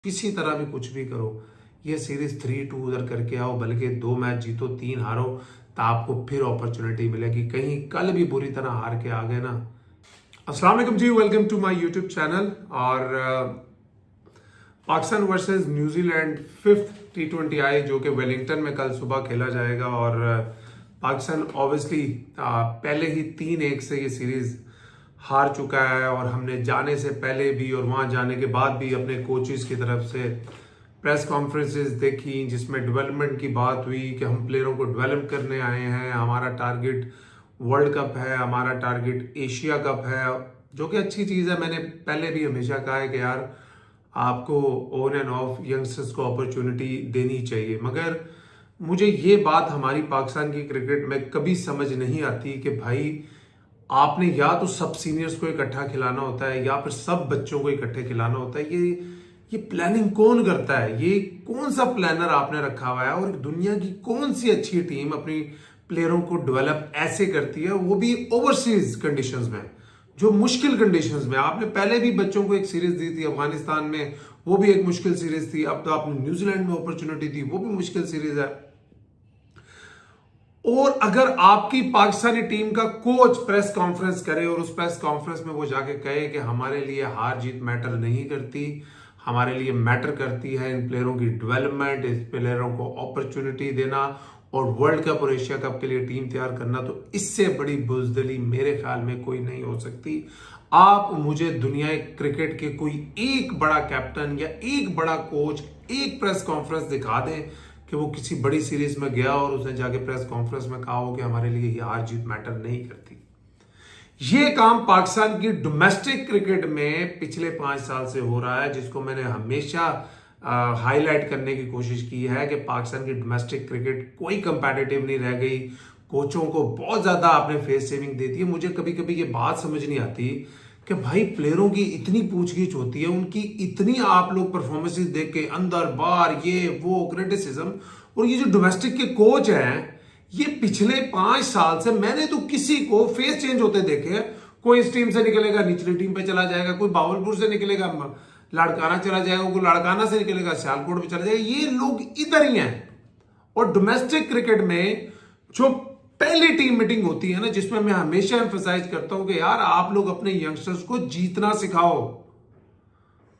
किसी तरह भी कुछ भी करो, ये सीरीज 3-2 उधर करके आओ, बल्कि 2 मैच जीतो, 3 हारो, तो आपको फिर अपॉर्चुनिटी मिलेगी। कहीं कल भी बुरी तरह हार के आ गए ना। अस्सलाम वालेकुम जी, welcome to my YouTube channel. और Pakistan versus New Zealand fifth T20I जो कि वेलिंगटन में कल सुबह खेला जाएगा। और पाकिस्तान ऑब्वियसली पहले ही 3-1 से ये सीरीज हार चुका है। और हमने जाने से पहले भी और वहां जाने के बाद भी अपने कोचेस की तरफ से प्रेस कॉन्फ्रेंसेस देखी, जिसमें डेवलपमेंट की बात हुई कि हम प्लेयरों को डेवलप करने आए हैं, हमारा टारगेट वर्ल्ड कप है, हमारा टारगेट एशिया कप है, जो कि अच्छी चीज़ है। मैंने पहले भी हमेशा कहा है कि यार आपको ऑन एंड ऑफ यंगस्टर्स को अपॉर्चुनिटी देनी चाहिए, मगर मुझे ये बात हमारी पाकिस्तान की क्रिकेट में कभी समझ नहीं आती कि भाई आपने या तो सब सीनियर्स को इकट्ठा खिलाना होता है या फिर सब बच्चों को इकट्ठे खिलाना होता है। ये प्लानिंग कौन करता है? ये कौन सा प्लानर आपने रखा हुआ है? और दुनिया की कौन सी अच्छी टीम अपनी प्लेयरों को डेवलप ऐसे करती है, वो भी ओवरसीज कंडीशंस में, जो मुश्किल कंडीशंस में? आपने पहले भी बच्चों को एक सीरीज दी थी अफगानिस्तान में, वो भी एक मुश्किल सीरीज थी। अब तो आपने न्यूजीलैंड में अपॉर्चुनिटी दी, वो भी मुश्किल सीरीज है। और अगर आपकी पाकिस्तानी टीम का कोच प्रेस कॉन्फ्रेंस करे और उस प्रेस कॉन्फ्रेंस में वो जाके कहे कि हमारे लिए हार जीत मैटर नहीं करती, हमारे लिए मैटर करती है इन प्लेयरों की डेवलपमेंट, इस प्लेयरों को अपॉर्चुनिटी देना और वर्ल्ड कप और एशिया कप के लिए टीम तैयार करना, तो इससे बड़ी बुजदिली मेरे ख्याल में कोई नहीं हो सकती। आप मुझे दुनिया क्रिकेट के कोई एक बड़ा कैप्टन या एक बड़ा कोच एक प्रेस कॉन्फ्रेंस दिखा दें कि वो किसी बड़ी सीरीज में गया और उसने जाके प्रेस कॉन्फ्रेंस में कहा हो कि हमारे लिए ये हार जीत मैटर नहीं करती। ये काम पाकिस्तान की डोमेस्टिक क्रिकेट में पिछले 5 साल से हो रहा है, जिसको मैंने हमेशा हाईलाइट करने की कोशिश की है कि पाकिस्तान की डोमेस्टिक क्रिकेट कोई कंपेटिटिव नहीं रह गई। कोचों को बहुत ज्यादा आपने फेस सेविंग दे दी है। मुझे कभी कभी ये बात समझ नहीं आती कि भाई प्लेयरों की इतनी पूछगिछ होती है, उनकी इतनी आप लोग परफॉर्मेंसेस देख के अंदर बाहर ये वो क्रिटिसिज्म, और ये जो डोमेस्टिक के कोच हैं, ये पिछले 5 साल से मैंने तो किसी को फेस चेंज होते देखे हैं। कोई इस टीम से निकलेगा निचली टीम पे चला जाएगा, कोई बावलपुर से निकलेगा लाड़काना चला जाएगा, कोई लाड़काना से निकलेगा सियालकोट पे चला जाएगा। ये लोग इधर ही हैं। और डोमेस्टिक क्रिकेट में जो पहली टीम मीटिंग होती है ना, जिसमें मैं हमेशा एम्फसाइज करता हूं कि यार आप लोग अपने यंगस्टर्स को जीतना सिखाओ।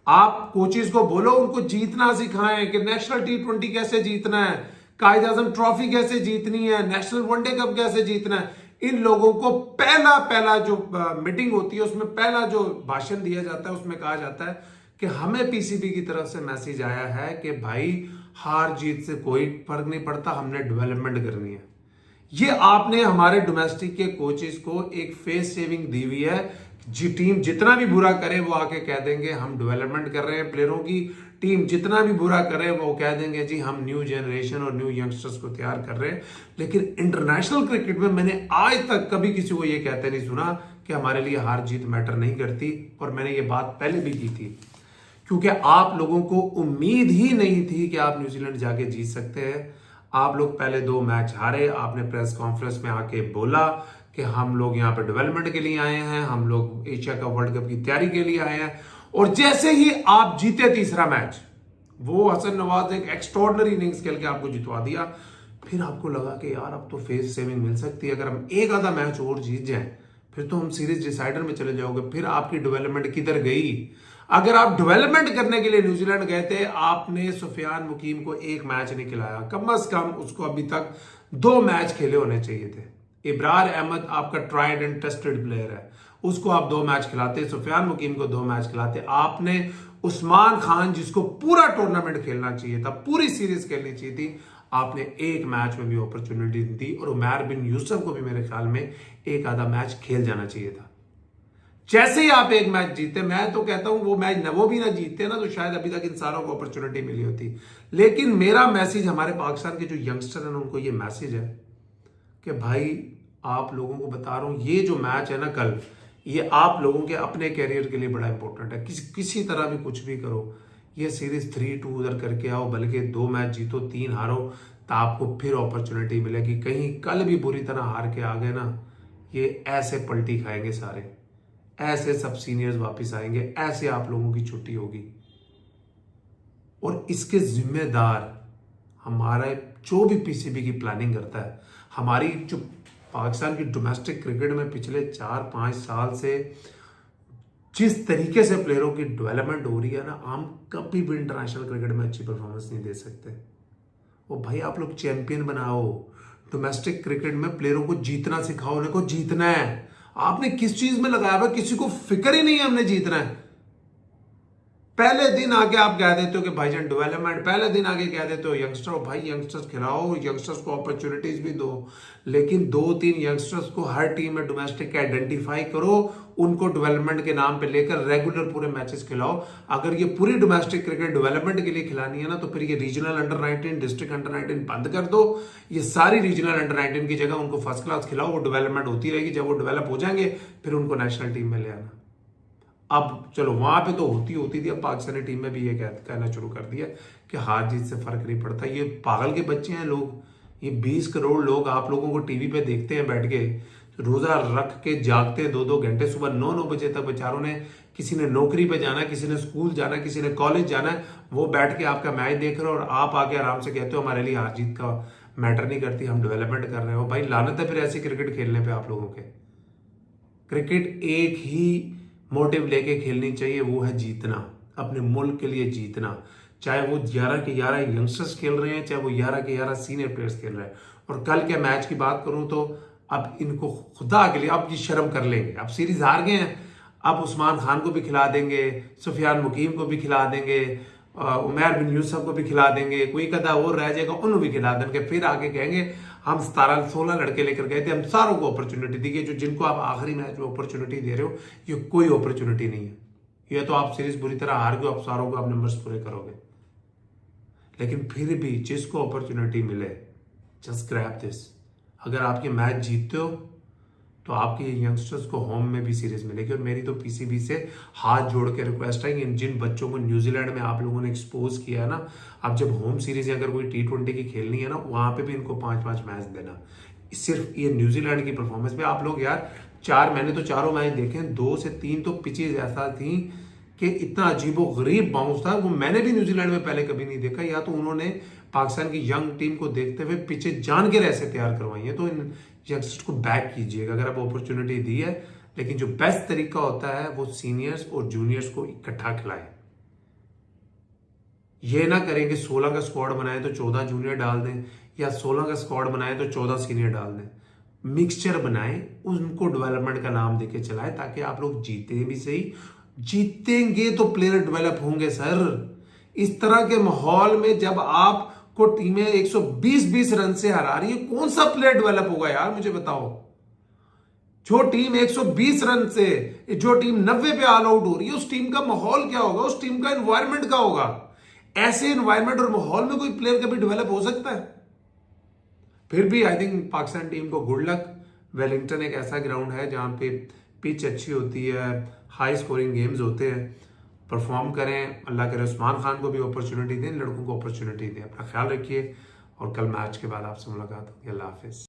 आप कोचेस को बोलो उनको जीतना सिखाएं कि नेशनल T20 कैसे जीतना है, कायद आजम ट्रॉफी कैसे जीतनी है, नेशनल वनडे कप कैसे जीतना है। इन लोगों को पहला जो मीटिंग होती है, उसमें पहला जो भाषण दिया जाता है, उसमें कहा जाता है कि हमें पीसीबी की तरफ से मैसेज आया है कि भाई हार जीत से कोई फर्क नहीं पड़ता, हमने डेवलपमेंट करनी है। ये आपने हमारे डोमेस्टिक के कोचेस को एक फेस सेविंग दी हुई है। जी टीम जितना भी बुरा करे वो आके कह देंगे हम डेवलपमेंट कर रहे हैं प्लेयरों की। टीम जितना भी बुरा करे वो कह देंगे जी हम न्यू जनरेशन और न्यू यंगस्टर्स को तैयार कर रहे हैं। लेकिन इंटरनेशनल क्रिकेट में मैंने आज तक कभी किसी को ये कहते नहीं सुना कि हमारे लिए हार जीत मैटर नहीं करती। और मैंने ये बात पहले भी की थी, क्योंकि आप लोगों को उम्मीद ही नहीं थी कि आप न्यूजीलैंड जाके जीत सकते हैं। आप लोग पहले 2 मैच हारे। आपने प्रेस कॉन्फ्रेंस में आके बोला कि हम लोग यहाँ पे डेवलपमेंट के लिए आए हैं, हम लोग एशिया कप वर्ल्ड कप की तैयारी के लिए आए हैं। और जैसे ही आप जीते तीसरा मैच, वो हसन नवाज ने एक एक्स्ट्रॉर्डनरी इनिंग्स खेल के आपको जितवा दिया। फिर आपको लगा कि यार अब तो फेस सेविंग मिल सकती है, अगर हम एक आधा मैच और जीत जाएं फिर तो हम सीरीज डिसाइडर में चले जाओगे। फिर आपकी डेवलपमेंट किधर गई? अगर आप डेवलपमेंट करने के लिए न्यूजीलैंड गए थे, आपने सुफियान मुकीम को 1 मैच नहीं खिलाया। कम से कम उसको अभी तक 2 मैच खेले होने चाहिए थे। इब्रार अहमद आपका ट्राइड एंड टेस्टेड प्लेयर है, उसको आप 2 मैच खिलाते। सुफियान मुकीम को 2 मैच खिलाते। आपने उस्मान खान, जिसको पूरा टूर्नामेंट खेलना चाहिए था, पूरी सीरीज खेलनी चाहिए थी, आपने 1 मैच में भी अपॉर्चुनिटी दी। और उमर बिन यूसुफ को भी मेरे ख्याल में एक आधा मैच खेल जाना चाहिए था। जैसे ही आप 1 मैच जीते, मैं तो कहता हूं वो मैच वो भी ना जीतते ना, तो शायद अभी तक इन सारों को अपॉर्चुनिटी मिली होती। लेकिन मेरा मैसेज हमारे पाकिस्तान के जो यंगस्टर हैं उनको ये मैसेज है कि भाई आप लोगों को बता रहा हूं, ये जो मैच है ना कल, ये आप लोगों के अपने कैरियर के लिए बड़ा इंपॉर्टेंट है। किसी तरह भी कुछ भी करो, ये सीरीज 3-2 उधर करके आओ, बल्कि 2 मैच जीतो, 3 हारो, तो आपको फिर अपॉर्चुनिटी मिलेगी। कहीं कल भी बुरी तरह हार के आ गए ना, ये ऐसे पलटी खाएंगे सारे, ऐसे सब सीनियर्स वापस आएंगे, ऐसे आप लोगों की छुट्टी होगी। और इसके जिम्मेदार हमारा जो भी पीसीबी की प्लानिंग करता है, हमारी जो पाकिस्तान की डोमेस्टिक क्रिकेट में पिछले 4-5 साल से जिस तरीके से प्लेयरों की डेवलपमेंट हो रही है ना, हम कभी भी इंटरनेशनल क्रिकेट में अच्छी परफॉर्मेंस नहीं दे सकते। वो भाई आप लोग चैंपियन बनाओ, डोमेस्टिक क्रिकेट में प्लेयरों को जीतना सिखाओ, उन्हें को जीतना है। आपने किस चीज में लगाया हुआ, किसी को फिक्र ही नहीं है हमने जीतना है। पहले दिन आके आप कह देते हो कि भाईजान डेवलपमेंट, पहले दिन आगे कह देते हो यंगस्टर, भाई यंगस्टर्स खिलाओ, यंगस्टर्स को अपॉर्चुनिटीज भी दो, लेकिन 2-3 यंगस्टर्स को हर टीम में डोमेस्टिक के आइडेंटिफाई करो, उनको डेवलपमेंट के नाम पे लेकर रेगुलर पूरे मैचेस खिलाओ। अगर ये पूरी डोमेस्टिक क्रिकेट डेवलपमेंट के लिए खिलानी है ना, तो फिर ये रीजनल अंडर 19, डिस्ट्रिक्ट अंडर 19 बंद कर दो। ये सारी रीजनल अंडर 19 की जगह उनको फर्स्ट क्लास खिलाओ, वो डेवलपमेंट होती रहेगी। जब वो डेवलप हो जाएंगे फिर उनको नेशनल टीम में ले आना। अब चलो वहां पे तो होती थी, अब पाकिस्तानी टीम में भी ये कहना शुरू कर दिया कि हार जीत से फर्क नहीं पड़ता। ये पागल के बच्चे हैं लोग, ये 20 करोड़ लोग आप लोगों को टीवी पे देखते हैं बैठ के, रोजा रख के जागते हैं 2-2 घंटे, सुबह 9-9 बजे तक बेचारों ने, किसी ने नौकरी पे जाना, किसी ने स्कूल जाना, किसी ने कॉलेज जाना है, वो बैठ के आपका मैच देख रहे हो और आप आके आराम से कहते हो हमारे लिए हार जीत का मैटर नहीं करती, हम डेवलपमेंट कर रहे हो। भाई लानत है फिर ऐसी क्रिकेट खेलने पे आप लोगों के। क्रिकेट एक ही मोटिव लेके खेलनी चाहिए, वो है जीतना, अपने मुल्क के लिए जीतना। चाहे वो 11 के 11 यंगस्टर्स खेल रहे हैं, चाहे वो 11 के 11 सीनियर प्लेयर्स खेल रहे हैं। और कल के मैच की बात करूं तो अब इनको खुदा के लिए अब ये शर्म कर लेंगे। अब सीरीज हार गए हैं, अब उस्मान खान को भी खिला देंगे, सुफियान मुकीम को भी खिला देंगे, उमैर बिन यूसुफ को भी खिला देंगे, कोई कदा और रह जाएगा उन्हें भी खिला देंगे। फिर आगे कहेंगे हम 17-16 लड़के लेकर गए थे, हम सारों को अपॉर्चुनिटी दी गई। जो जिनको आप आखिरी मैच में अपॉर्चुनिटी दे रहे हो, ये कोई अपॉर्चुनिटी नहीं है। ये तो आप सीरीज बुरी तरह हार गए, आप सारों को आप नंबर्स पूरे करोगे। लेकिन फिर भी जिसको अपॉर्चुनिटी मिले, जस्ट ग्रैब दिस। अगर आप ये मैच जीतते हो तो आपके यंगस्टर्स को होम में भी सीरीज मिलेगी। और मेरी तो पीसीबी से हाथ जोड़ के रिक्वेस्ट है कि जिन बच्चों को न्यूजीलैंड में आप लोगों ने एक्सपोज किया है ना, अब जब होम सीरीज अगर कोई T20 की खेलनी है ना, वहां पे भी इनको 5-5 मैच देना। सिर्फ ये न्यूजीलैंड की परफॉर्मेंस पे आप लोग यार, मैंने तो चारों मैच देखे, 2 से 3 तो पिचेज ऐसा थी कि इतना अजीबो गरीब बाउंस था, वो मैंने भी न्यूजीलैंड में पहले कभी नहीं देखा। या तो उन्होंने पाकिस्तान की यंग टीम को देखते हुए पिचे जान के ऐसे तैयार करवाई है। तो इन यंगस्टर्स को बैक कीजिएगा अगर आप अपॉर्चुनिटी दी है। लेकिन जो बेस्ट तरीका होता है वो सीनियर्स और जूनियर्स को इकट्ठा खिलाए। ये ना करेंगे 16 का स्क्वाड बनाए तो 14 जूनियर डाल दें, या 16 का स्क्वाड बनाए तो 14 सीनियर डाल दें। मिक्सचर बनाएं, उनको डेवलपमेंट का नाम देके चलाएं, ताकि आप लोग जीते भी सही। जीतेंगे तो प्लेयर डेवलप होंगे सर। इस तरह के माहौल में जब आप को टीमें 120-20 रन से हरा रही है, कौन सा प्लेयर डेवलप होगा यार, मुझे बताओ। जो टीम 120 रन से, जो टीम 90 पे ऑल आउट हो रही है, उस टीम का माहौल क्या होगा, उस टीम का एनवायरमेंट क्या होगा। ऐसे एनवायरमेंट और माहौल में कोई प्लेयर कभी डेवलप हो सकता है? फिर भी आई थिंक पाकिस्तान टीम को गुड लक। वेलिंगटन एक ऐसा ग्राउंड है जहां पे पिच अच्छी होती है, हाई स्कोरिंग गेम्स होते हैं। परफॉर्म करें, अल्लाह करे उस्मान खान को भी अपॉर्चुनिटी दें, लड़कों को अपॉर्चुनिटी दें। अपना ख्याल रखिए और कल मैच के बाद आपसे मुलाकात होगी। अल्लाह हाफिज।